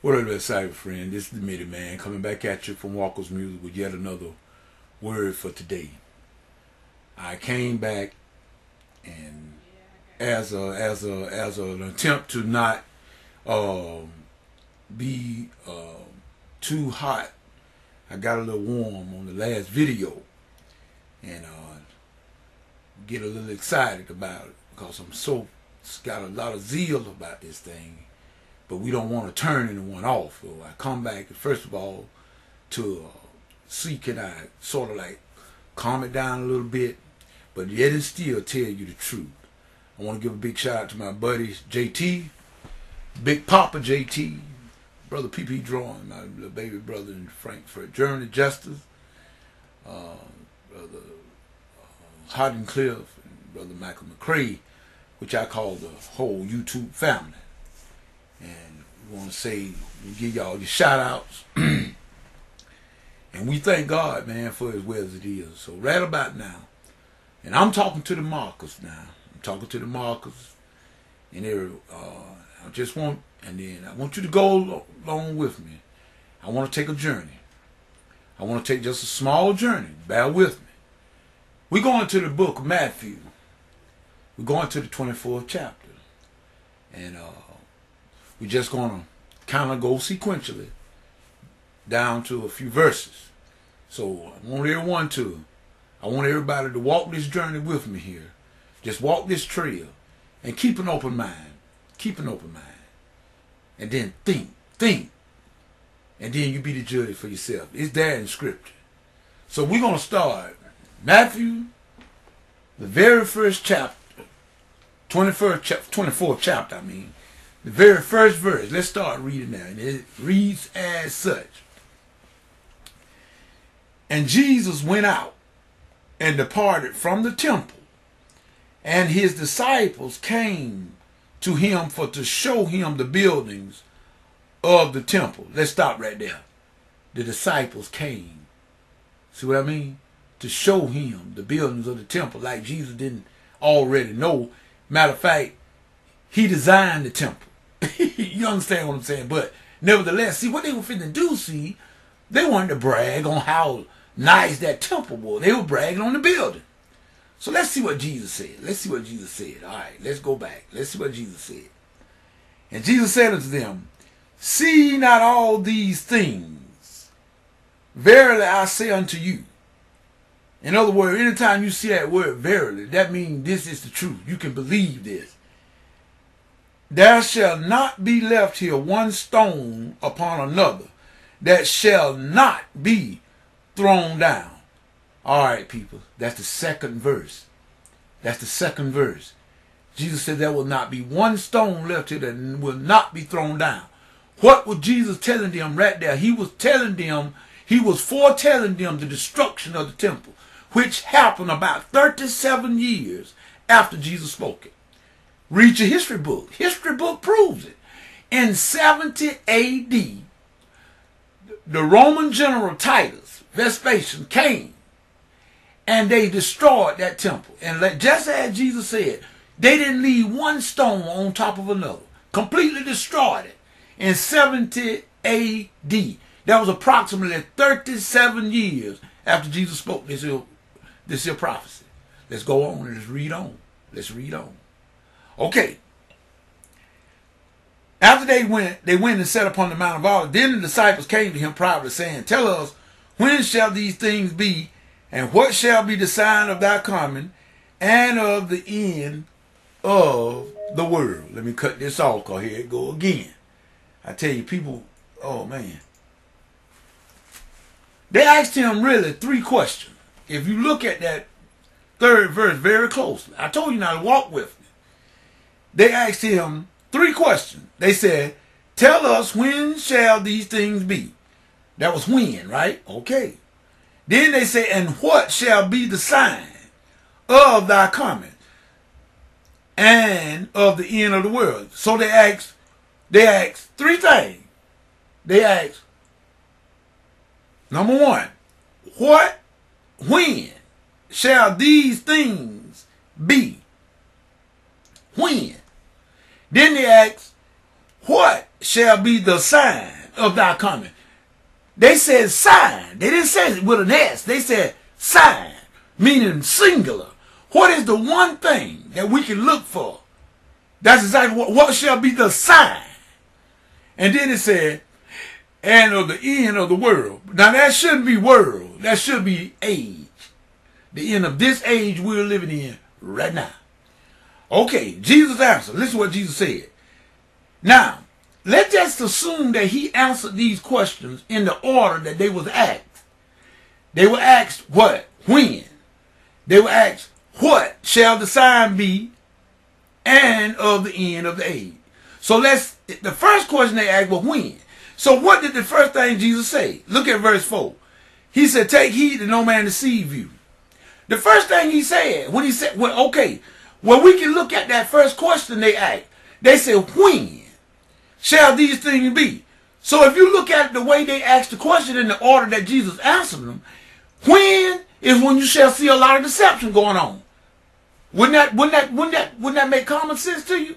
What up, that cyber friend? This is the Mitty Man coming back at you from Walker's Music with yet another word for today. I came back and as an attempt to not be too hot, I got a little warm on the last video and get a little excited about it because I'm got a lot of zeal about this thing. But we don't want to turn anyone off. So I come back, first of all, to see can I sort of like calm it down a little bit, but yet and still tell you the truth. I want to give a big shout out to my buddy JT, Big Papa JT, Brother PP Drawing, my little baby brother in Frankfurt, Journey Justice, Brother Hot Cliff, and Brother Michael McCrae, which I call the whole YouTube family. And we want to say, we give y'all your shout outs. And we thank God, man, for as well as it is. So right about now, and I'm talking to the markers now. I'm talking to the markers. And I just want, and then I want you to go along with me. I want to take a journey. I want to take just a small journey. Bear with me. We're going to the book of Matthew. We're going to the 24th chapter. And we're just going to kind of go sequentially down to a few verses. So I want everybody to walk this journey with me here. Just walk this trail and keep an open mind. Keep an open mind. And then think. And then you be the judge for yourself. It's there in Scripture. So we're going to start Matthew, the very first chapter, 24th chapter, I mean. The very first verse. Let's start reading now. And it reads as such. And Jesus went out and departed from the temple, and his disciples came to him to show him the buildings of the temple. Let's stop right there. The disciples came. See what I mean? To show him the buildings of the temple like Jesus didn't already know. Matter of fact, he designed the temple. You understand what I'm saying? But nevertheless, see what they were finna do, see, they wanted to brag on how nice that temple was. They were bragging on the building. So let's see what Jesus said. Let's see what Jesus said. All right, let's go back. Let's see what Jesus said. And Jesus said unto them, see not all these things. Verily I say unto you. In other words, anytime you see that word verily, that means this is the truth. You can believe this. There shall not be left here one stone upon another that shall not be thrown down. All right, people, that's the second verse. That's the second verse. Jesus said there will not be one stone left here that will not be thrown down. What was Jesus telling them right there? He was telling them, he was foretelling them the destruction of the temple, which happened about 37 years after Jesus spoke it. Read your history book. History book proves it. In 70 A.D., the Roman general Titus, Vespasian, came and they destroyed that temple. And just as Jesus said, they didn't leave one stone on top of another. Completely destroyed it. In 70 A.D., that was approximately 37 years after Jesus spoke this here prophecy. Let's go on and let's read on. Let's read on. Okay. After they went and sat upon the Mount of Olives. Then the disciples came to him privately, saying, tell us, when shall these things be, and what shall be the sign of thy coming, and of the end of the world? Let me cut this off, because here it go again. I tell you, people, oh man. They asked him really 3 questions. If you look at that third verse very closely, I told you now to walk with me. They asked him 3 questions. They said, tell us, when shall these things be? That was when, right? Okay. Then they say, and what shall be the sign of thy coming and of the end of the world? So they asked 3 things. They asked, number 1, when shall these things be? When? Then they asked, what shall be the sign of thy coming? They said sign. They didn't say it with an S. They said sign, meaning singular. What is the one thing that we can look for? That's exactly what shall be the sign. And then it said, and of the end of the world. Now that shouldn't be world. That should be age. The end of this age we're living in right now. Okay, Jesus answered. Listen to what Jesus said. Now, let's just assume that he answered these questions in the order that they was asked. They were asked what? When? They were asked, what shall the sign be, and of the end of the age? So the first question they asked was when. So what did the first thing Jesus say? Look at verse 4. He said, take heed that no man deceive you. The first thing he said, when he said, well, okay, well, we can look at that first question they asked. They said, when shall these things be? So if you look at the way they asked the question in the order that Jesus answered them, when is when you shall see a lot of deception going on. Wouldn't that make common sense to you?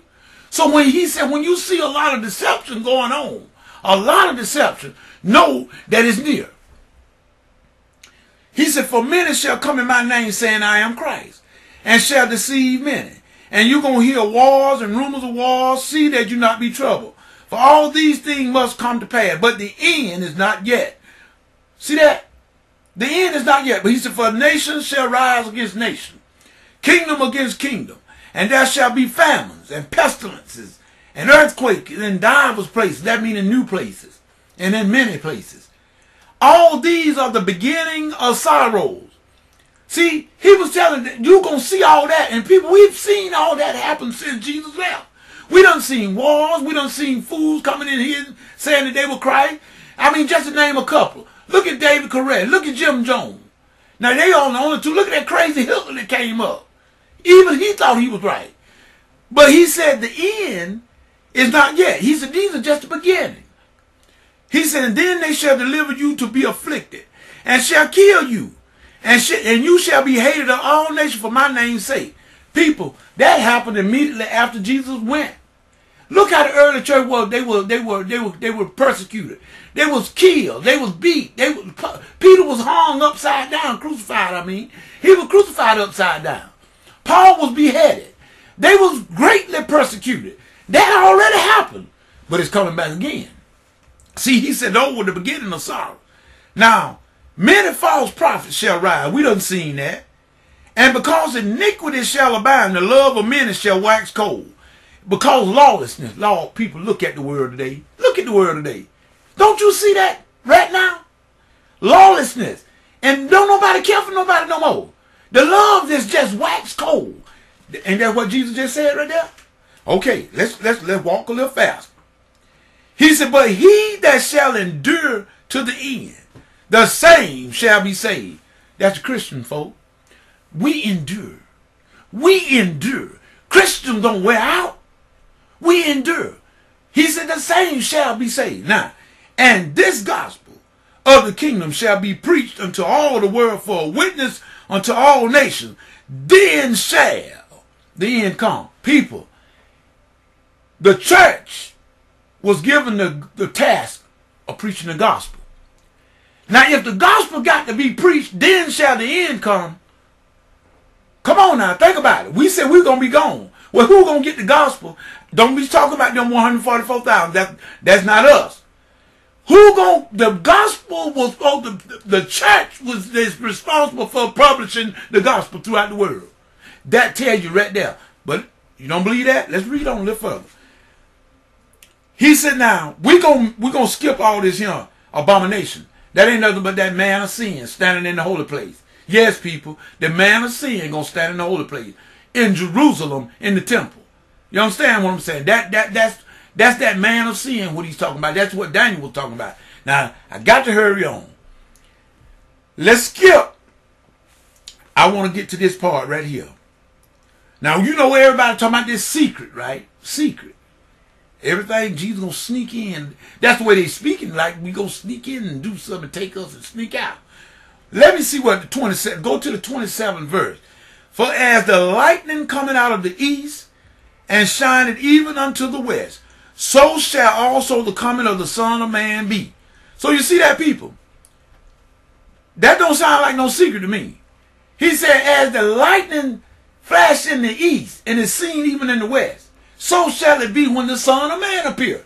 So when he said, when you see a lot of deception going on, a lot of deception, know that it's near. He said, for many shall come in my name saying, I am Christ, and shall deceive many. And you're going to hear wars and rumors of wars. See that you not be troubled. For all these things must come to pass, but the end is not yet. See that? The end is not yet. But he said, for nation shall rise against nation, kingdom against kingdom. And there shall be famines and pestilences and earthquakes in divers places. That means in new places and in many places. All these are the beginning of sorrows. See, he was telling that you're going to see all that. And people, we've seen all that happen since Jesus left. We done seen wars. We done seen fools coming in here saying that they were Christ. I mean, just to name a couple. Look at David Koresh. Look at Jim Jones. Now, they are the only two. Look at that crazy Hitler that came up. Even he thought he was right. But he said the end is not yet. He said these are just the beginning. He said, and then they shall deliver you to be afflicted, and shall kill you, and you shall be hated of all nations for my name's sake. People, that happened immediately after Jesus went. Look how the early church was. They were persecuted. They was killed. They was beat. Peter was hung upside down, crucified. I mean, he was crucified upside down. Paul was beheaded. They was greatly persecuted. That already happened, but it's coming back again. See, he said, those were the beginning of sorrow. Now, many false prophets shall rise. We done seen that. And because iniquity shall abound, the love of many shall wax cold. Because lawlessness, people, look at the world today. Look at the world today. Don't you see that right now? Lawlessness. And don't nobody care for nobody no more. The love is just wax cold. Ain't that what Jesus just said right there? Okay, let's walk a little faster. He said, but he that shall endure to the end, the same shall be saved. That's the Christian folk. We endure. We endure. Christians don't wear out. We endure. He said the same shall be saved. Now, and this gospel of the kingdom shall be preached unto all the world for a witness unto all nations. Then shall the end come. People, the church was given the task of preaching the gospel. Now, if the gospel got to be preached, then shall the end come. Come on now, think about it. We said we're going to be gone. Well, who's going to get the gospel? Don't be talking about them 144,000. That's not us. The gospel was, the church is responsible for publishing the gospel throughout the world. That tells you right there. But you don't believe that? Let's read on a little further. He said, now, we're gonna skip all this here abomination. That ain't nothing but that man of sin standing in the holy place. Yes, people, the man of sin gonna stand in the holy place in Jerusalem in the temple. You understand what I'm saying? That's that man of sin, what he's talking about. That's what Daniel was talking about. Now, I got to hurry on. Let's skip. I want to get to this part right here. Now, you know everybody talking about this secret, right? Secret. Everything Jesus gonna sneak in. That's the way they speaking, like we go sneak in and do something, take us and sneak out. Let me see what the 27, go to the 27th verse. For as the lightning coming out of the east and shineth even unto the west, so shall also the coming of the Son of Man be. So you see that, people? That don't sound like no secret to me. He said, as the lightning flash in the east and is seen even in the west, so shall it be when the Son of Man appear.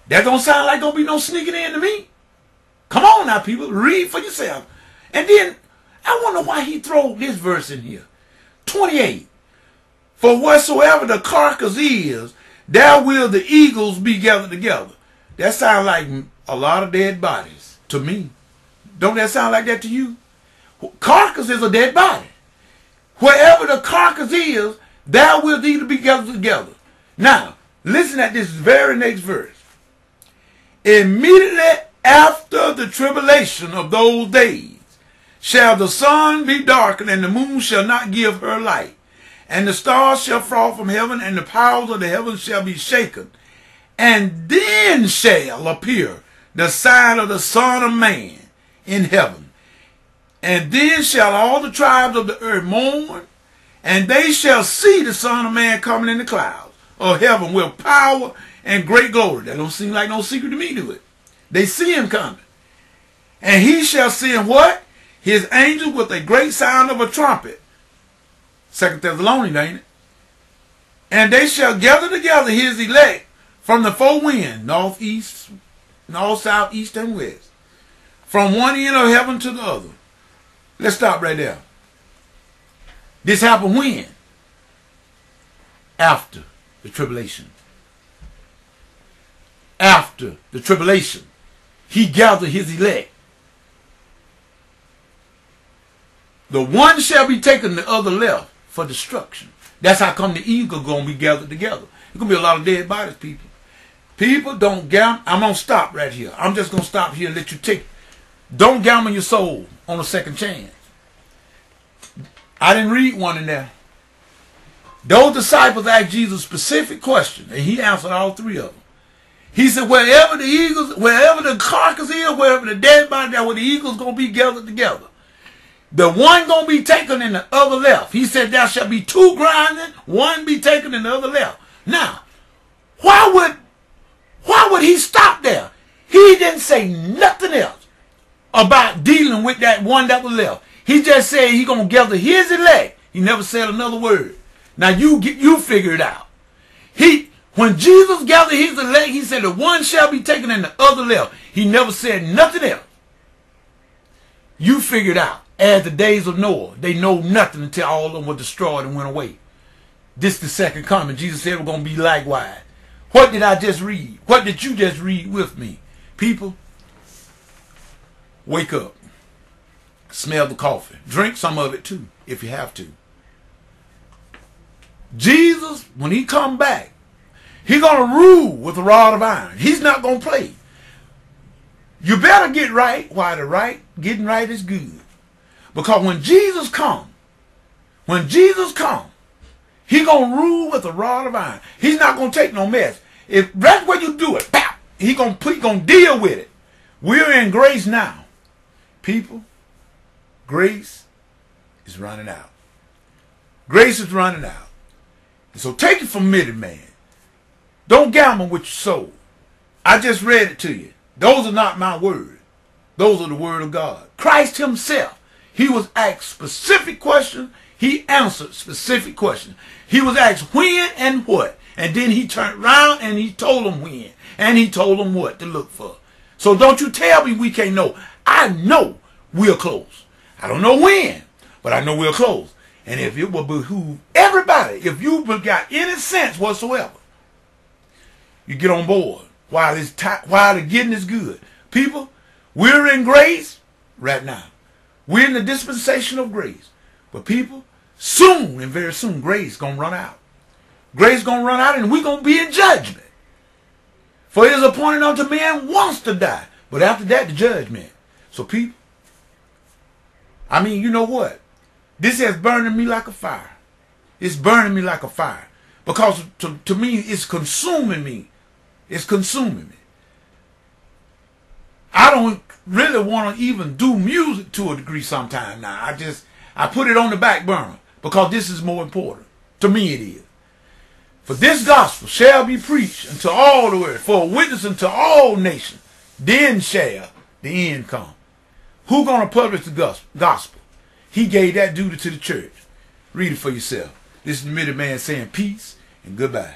That don't sound like gonna be no sneaking in to me. Come on now, people, read for yourself. And then I wonder why he throw this verse in here. 28. For whatsoever the carcass is, there will the eagles be gathered together. That sounds like a lot of dead bodies to me. Don't that sound like that to you? Carcass is a dead body. Wherever the carcass is, there will these be gathered together. Now, listen at this very next verse. Immediately after the tribulation of those days shall the sun be darkened, and the moon shall not give her light, and the stars shall fall from heaven, and the powers of the heavens shall be shaken. And then shall appear the sign of the Son of Man in heaven. And then shall all the tribes of the earth mourn, and they shall see the Son of Man coming in the clouds of heaven with power and great glory. That don't seem like no secret to me, do it? They see him coming. And he shall send what? His angels with a great sound of a trumpet. 2 Thessalonians, ain't it? And they shall gather together his elect from the four winds, north, east, north, south, east, and west, from one end of heaven to the other. Let's stop right there. This happened when? After the tribulation. After the tribulation, he gathered his elect. The one shall be taken, the other left for destruction. That's how come the eagle going to be gathered together. There's going to be a lot of dead bodies, people. People, don't gamble. I'm going to stop right here. I'm just going to stop here and let you take. Don't gamble your soul on a second chance. I didn't read one in there. Those disciples asked Jesus a specific question, and he answered all three of them. He said, wherever the eagles, wherever the carcass is, wherever the dead body, that's where the eagles going to be gathered together. The one going to be taken and the other left. He said, there shall be two grinding, one be taken and the other left. Now, why would he stop there? He didn't say nothing else about dealing with that one that was left. He just said he going to gather his elect. He never said another word. Now you figure it out. When Jesus gathered his elect, he said the one shall be taken and the other left. He never said nothing else. You figure it out. As the days of Noah, they know nothing until all of them were destroyed and went away. This is the second coming. Jesus said we're going to be likewise. What did I just read? What did you just read with me? People, wake up. Smell the coffee. Drink some of it too, if you have to. Jesus, when he come back, he's going to rule with a rod of iron. He's not going to play. You better get right while getting right is good. Because when Jesus come, he going to rule with a rod of iron. He's not going to take no mess. If that's where you do it, pap, he going to deal with it. We're in grace now. People, grace is running out. Grace is running out. And so take it from Minute Man. Don't gamble with your soul. I just read it to you. Those are not my words. Those are the word of God. Christ himself. He was asked specific questions. He answered specific questions. He was asked when and what. And then he turned around and he told them when. And he told them what to look for. So don't you tell me we can't know. I know we're close. I don't know when, but I know we're close. And if it will behoove everybody, if you got any sense whatsoever, you get on board while the getting is good. People, we're in grace right now. We're in the dispensation of grace. But people, soon and very soon, grace is going to run out. Grace is going to run out and we're going to be in judgment. For it is appointed unto man once to die. But after that, the judgment. So people, I mean, you know what? This has burning me like a fire. It's burning me like a fire. Because to me, it's consuming me. It's consuming me. I don't really want to even do music to a degree sometime now. I put it on the back burner because this is more important. To me it is. For this gospel shall be preached unto all the world, for a witness unto all nations. Then shall the end come. Who gonna publish the gospel? He gave that duty to the church. Read it for yourself. This is the Midget Man saying peace and goodbye.